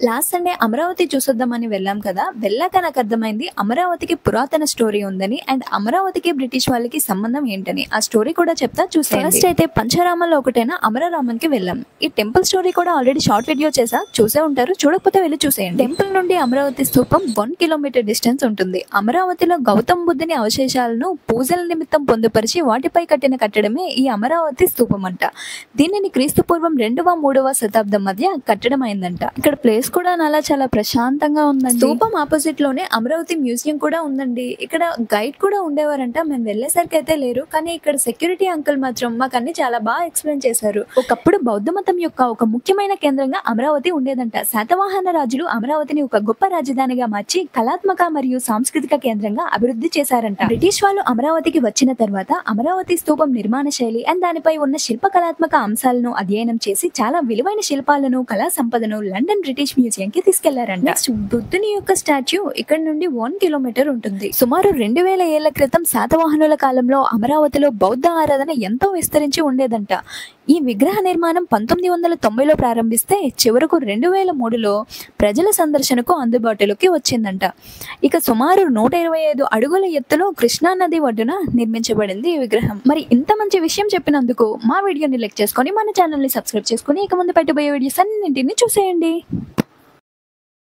Last Sunday Amaravati చూసొద్దామని వెళ్ళాం కదా. వెళ్ళాక నాకు అర్థమైంది అమరావతికి పురాతన స్టోరీ ఉందని అండ్ అమరావతికి బ్రిటిష్ వాళ్ళకి సంబంధం ఏంటని. ఆ స్టోరీ కూడా చెప్తా చూసేయండి. ఫస్ట్ అయితే పంచరామంలో ఒకటైన అమరారామంకి వెళ్ళాం. ఈ టెంపుల్ స్టోరీ కూడా ఆల్రెడీ షార్ట్ వీడియో చేసా, చూసే ఉంటారు. చూడకపోతే వెళ్ళి చూసేయండి. టెంపుల్ నుండి అమరావతి స్తూపం 1 కిలోమీటర్ డిస్టెన్స్ ఉంటుంది. అమరావతిలో గౌతమ్ బుద్ధుని అవశేషాలను పూజల నిమిత్తం పొందుపరిచి వాటిపై కట్టిన కట్టడమే ఈ అమరావతి స్తూపం అంట. దీనిని క్రీస్తు పూర్వం 2వ 3వ శతాబ్దం మధ్య కట్టడం అయిందంట. ఇక్కడ ప్లేస్ కూడా చాలా ప్రశాంతంగా ఉందండి. స్తూపం ఆపోజిట్ లోనే అమరావతి మ్యూజియం కూడా ఉందండి. ఇక్కడ గైడ్ కూడా ఉండేవారంట. మేము వెళ్ళేసరికి అయితే లేరు, కానీ ఇక్కడ సెక్యూరిటీ అంకుల్ మాత్రం మాకు అన్ని చాలా బాగా ఎక్స్ప్లెయిన్ చేశారు. ఒకప్పుడు బౌద్ధ మతం యొక్క ఒక ముఖ్యమైన కేంద్రంగా అమరావతి ఉండేదంట. శాతవాహన రాజులు అమరావతిని ఒక గొప్ప రాజధానిగా మార్చి కళాత్మక మరియు సాంస్కృతిక కేంద్రంగా అభివృద్ధి చేశారంట. బ్రిటిష్ వాళ్ళు అమరావతికి వచ్చిన తర్వాత అమరావతి స్తూపం నిర్మాణ శైలి అండ్ దానిపై ఉన్న శిల్ప కళాత్మక అంశాలను అధ్యయనం చేసి చాలా విలువైన శిల్పాలను కళా సంపదను లండన్ బ్రిటిష్ మ్యూజియం కి తీసుకెళ్లారంట. బుద్ధుని యొక్క స్టాచ్యూ ఇక్కడ నుండి 1 కిలోమీటర్ ఉంటుంది. సుమారు 2000 ఏళ్ల క్రితం శాతవాహనుల కాలంలో అమరావతిలో బౌద్ధ ఆరాధన ఎంతో విస్తరించి ఉండేదంట. ఈ విగ్రహ నిర్మాణం 1990లో ప్రారంభిస్తే చివరకు 2003లో ప్రజల సందర్శనకు అందుబాటులోకి వచ్చిందంట. ఇక సుమారు 125 అడుగుల ఎత్తులో కృష్ణా నది ఒడ్డున నిర్మించబడింది ఈ విగ్రహం. మరి ఇంత మంచి విషయం చెప్పినందుకు మా వీడియోని లైక్ చేసుకొని మన ఛానల్ ని సబ్స్క్రైబ్ చేసుకుని ఇక ముందు పెట్టబోయే వీడియోస్ అన్నింటినీ చూసేయండి.